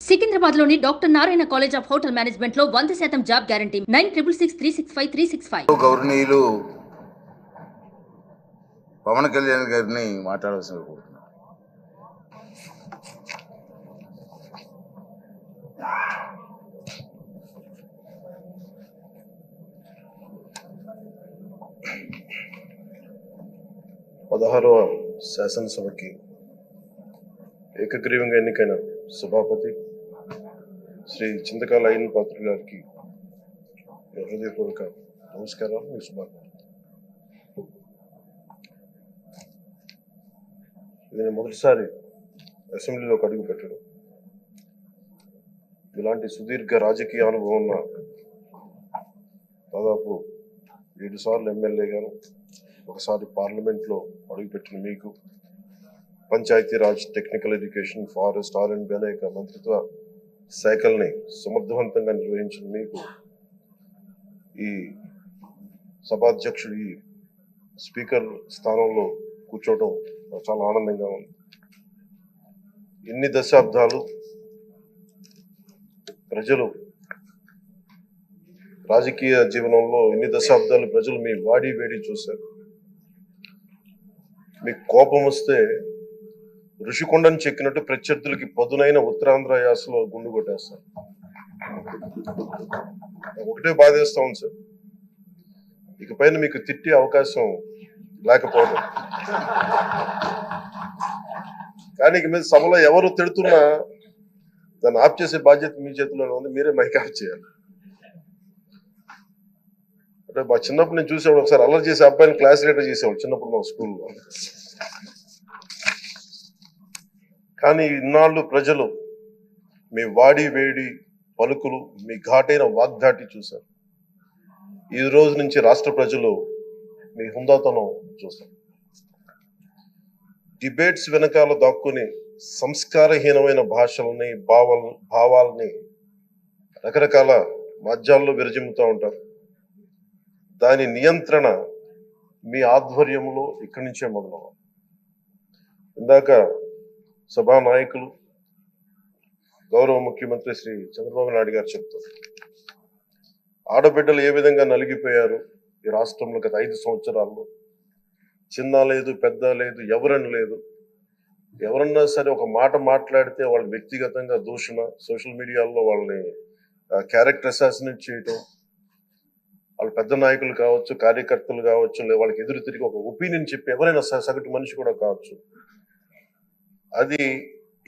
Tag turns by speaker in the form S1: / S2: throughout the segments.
S1: సికింద్రాబాద్లోని doctor Narayana college of hotel management లో 100% job guarantee 966365
S2: గౌరవనీయులు పవన్ కళ్యాణ్ గారిని మాట్లాడవలసిన కోరుతున్నాను.
S3: పదహారవ శాసనసభకి ఏకగ్రీవంగా ఎన్నికైన సభాపతి శ్రీ చింతకాల అయ్యన్ పాత్ర గారికి హృదయపూర్వక నమస్కారాలు, మీ శుభాకాంక్షలు. నేను మొదటిసారి అసెంబ్లీలోకి అడుగు పెట్టడం. ఇలాంటి సుదీర్ఘ రాజకీయ అనుభవం ఉన్న దాదాపు 7 సార్లు ఎమ్మెల్యేగాను, ఒకసారి పార్లమెంట్లో అడుగుపెట్టిన మీకు, పంచాయతీరాజ్, టెక్నికల్ ఎడ్యుకేషన్, ఫారెస్ట్, ఆర్&బి అనేక మంత్రిత్వ శాఖల్ని సమర్థవంతంగా నిర్వహించిన మీకు ఈ సభాధ్యక్షుడు, ఈ స్పీకర్ స్థానంలో కూర్చోవడం చాలా ఆనందంగా ఉంది. ఇన్ని దశాబ్దాలు ప్రజలు రాజకీయ జీవనంలో ప్రజలు మీ వాడి వేడి చూశారు. మీకు కోపం వస్తే ఋషికొండను చెక్కినట్టు ప్రత్యర్థులకి పదునైన ఉత్తరాంధ్ర యాసలో గుండు కొట్టేస్తారు. ఒకటే బాధేస్తా ఉంది సార్, ఇకపైన మీకు తిట్టే అవకాశం లేకపోవడం. కానీ ఇక మీద సభలో ఎవరు తిడుతున్నా దాన్ని ఆఫ్ చేసే బాధ్యత మీ చేతిలోనే ఉంది. మీరే మైక్ ఆఫ్ చేయాలి. అంటే మా చిన్నప్పుడు నేను చూసేవాడు, ఒకసారి అల్లరి చేసే అబ్బాయిని క్లాస్ లీడర్ చేసేవాడు చిన్నప్పుడు మా స్కూల్లో. కానీ ఇన్నాళ్ళు ప్రజలు మీ వాడి వేడి పలుకులు, మీ ఘాటైన వాగ్దాటి చూశారు. ఈ రోజు నుంచి రాష్ట్ర ప్రజలు మీ హుందాతనం చూస్తారు. డిబేట్స్ వెనకాల దాక్కుని సంస్కారహీనమైన భాషల్ని, భావాల్ని రకరకాల మాధ్యాల్లో విరజిమ్ముతూ ఉంటారు. దాని నియంత్రణ మీ ఆధ్వర్యంలో ఇక్కడి నుంచే మొదలవ్వాలి. ఇందాక సభా నాయకులు, గౌరవ ముఖ్యమంత్రి శ్రీ చంద్రబాబు నాయుడు గారు చెప్తారు, ఆడబిడ్డలు ఏ విధంగా నలిగిపోయారు ఈ రాష్ట్రంలో గత 5 సంవత్సరాల్లో. చిన్న లేదు, పెద్ద లేదు, ఎవరని లేదు. ఎవరన్నా సరే ఒక మాట మాట్లాడితే వాళ్ళు వ్యక్తిగతంగా దూషణ, సోషల్ మీడియాలో వాళ్ళని క్యారెక్టర్ అసాసినేట్ చేయటం, వాళ్ళు పెద్ద నాయకులు కావచ్చు, కార్యకర్తలు కావచ్చు, లేదా వాళ్ళకి ఎదురు తిరిగి ఒక ఒపీనియన్ చెప్పి ఎవరైనా సగటు మనిషి కూడా కావచ్చు, అది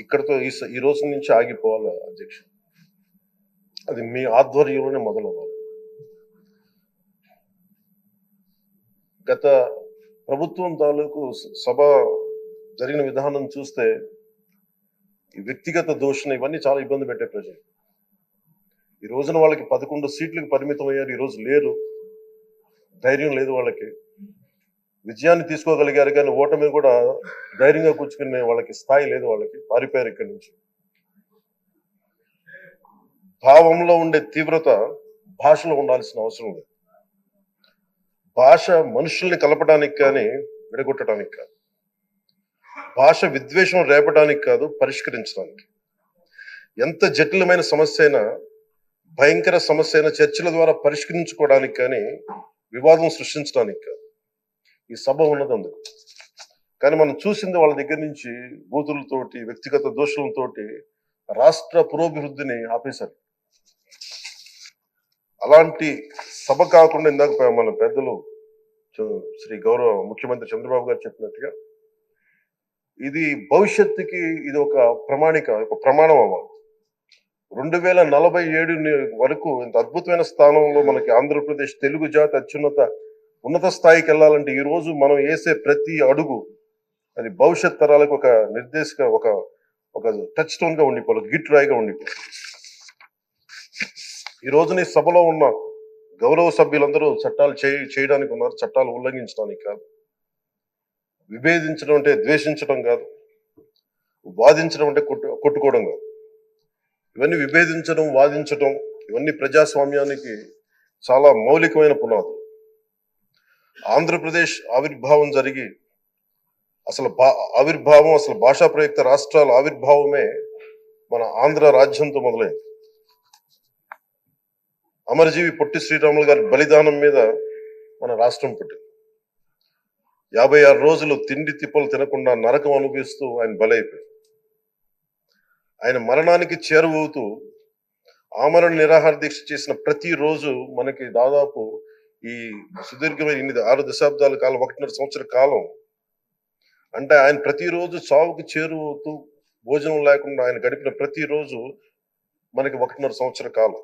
S3: ఇక్కడతో ఈ రోజు నుంచి ఆగిపోవాలి అధ్యక్ష. అది మీ ఆధ్వర్యంలోనే మొదలవ్వాలి. గత ప్రభుత్వం తాలూకు సభ జరిగిన విధానం చూస్తే ఈ వ్యక్తిగత దూషణ ఇవన్నీ చాలా ఇబ్బంది పెట్టే ప్రజలు. ఈ రోజున వాళ్ళకి 11 సీట్లకు పరిమితం అయ్యారు. ఈ రోజు లేరు, ధైర్యం లేదు వాళ్ళకి. విజయాన్ని తీసుకోగలిగారు కానీ ఓటమిని కూడా ధైర్యంగా కూర్చుకునే వాళ్ళకి స్థాయి లేదు. వాళ్ళకి పారిపోయారు ఇక్కడి నుంచి. భావంలో ఉండే తీవ్రత భాషలో ఉండాల్సిన అవసరం లేదు. భాష మనుషుల్ని కలపడానికి కానీ విడగొట్టడానికి కాదు. భాష విద్వేషం రేపడానికి కాదు, పరిష్కరించడానికి. ఎంత జటిలమైన సమస్య అయినా, భయంకర సమస్య అయినా చర్చల ద్వారా పరిష్కరించుకోవడానికి కానీ వివాదం సృష్టించడానికి కాదు. ఈ సభ ఉన్నది అందుకు. కానీ మనం చూసింది వాళ్ళ దగ్గర నుంచి బూతులతోటి, వ్యక్తిగత దోషులతోటి రాష్ట్ర పురోభివృద్ధిని ఆపేశారు. అలాంటి సభ కాకుండా ఇందాక మన పెద్దలు శ్రీ గౌరవ ముఖ్యమంత్రి చంద్రబాబు గారు చెప్పినట్టుగా ఇది భవిష్యత్తుకి ఇది ఒక ప్రమాణం అవ్వాలి. 2047 వరకు ఇంత అద్భుతమైన స్థానంలో మనకి ఆంధ్రప్రదేశ్ తెలుగు జాతి ఉన్నత స్థాయికి వెళ్ళాలంటే ఈ రోజు మనం వేసే ప్రతి అడుగు అది భవిష్యత్ తరాలకు ఒక నిర్దేశక ఒక టచ్ స్టోన్ గా ఉండిపోవాలి, గిట్ రాయిగా ఉండిపోవాలి. ఈ రోజున ఈ సభలో ఉన్న గౌరవ సభ్యులందరూ చట్టాలు చేయడానికి ఉన్నారు, చట్టాలు ఉల్లంఘించడానికి కాదు. విభేదించడం అంటే ద్వేషించడం కాదు, వాదించడం అంటే కొట్టుకోవడం కాదు. ఇవన్నీ విభేదించడం, వాదించడం ఇవన్నీ ప్రజాస్వామ్యానికి చాలా మౌలికమైన పునాదులు. ఆంధ్రప్రదేశ్ ఆవిర్భావం జరిగి అసలు భాషా ప్రయుక్త రాష్ట్రాల ఆవిర్భావమే మన ఆంధ్ర రాజ్యంతో మొదలైంది. అమరజీవి పొట్టి శ్రీరాములు గారి బలిదానం మీద మన రాష్ట్రం పుట్టింది. 56 రోజులు తిండి తిప్పలు తినకుండా నరకం అనుభవిస్తూ ఆయన బలైపోయారు. ఆయన మరణానికి చేరువవుతూ ఆమరణ నిరాహార దీక్ష చేసిన ప్రతి రోజు మనకి దాదాపు ఈ సుదీర్ఘమైన 6 దశాబ్దాల కాలం, 1.5 సంవత్సర కాలం, అంటే ఆయన ప్రతిరోజు చావుకి చేరువవుతూ భోజనం లేకుండా ఆయన గడిపిన ప్రతిరోజు మనకి 1.5 సంవత్సర కాలం.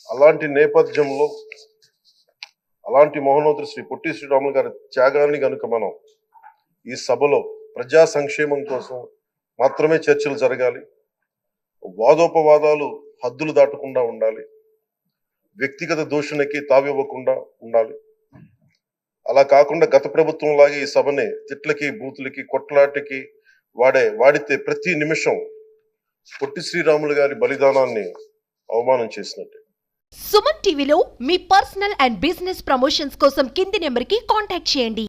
S3: అలాంటి నేపథ్యంలో అలాంటి మహోన్నతుడు శ్రీ పొట్టి శ్రీరాములు గారి త్యాగాన్ని కనుక మనం ఈ సభలో ప్రజా సంక్షేమం కోసం మాత్రమే చర్చలు జరగాలి, వాదోపవాదాలు హద్దులు దాటకుండా ఉండాలి, వ్యక్తిగత దూషణకి తావివ్వకుండా ఉండాలి. అలా కాకుండా గత ప్రభుత్వం లాగే ఈ సభని తిట్లకి, బూతులకి, కొట్లాటకి వాడితే ప్రతి నిమిషం పొట్టి శ్రీరాములు గారి బలిదానాన్ని అవమానం చేసినట్టే.
S4: సుమన్ టీవీలో మీ పర్సనల్ అండ్ బిజినెస్ ప్రమోషన్స్ కోసం కింది నెంబర్కి కాంటాక్ట్ చేయండి.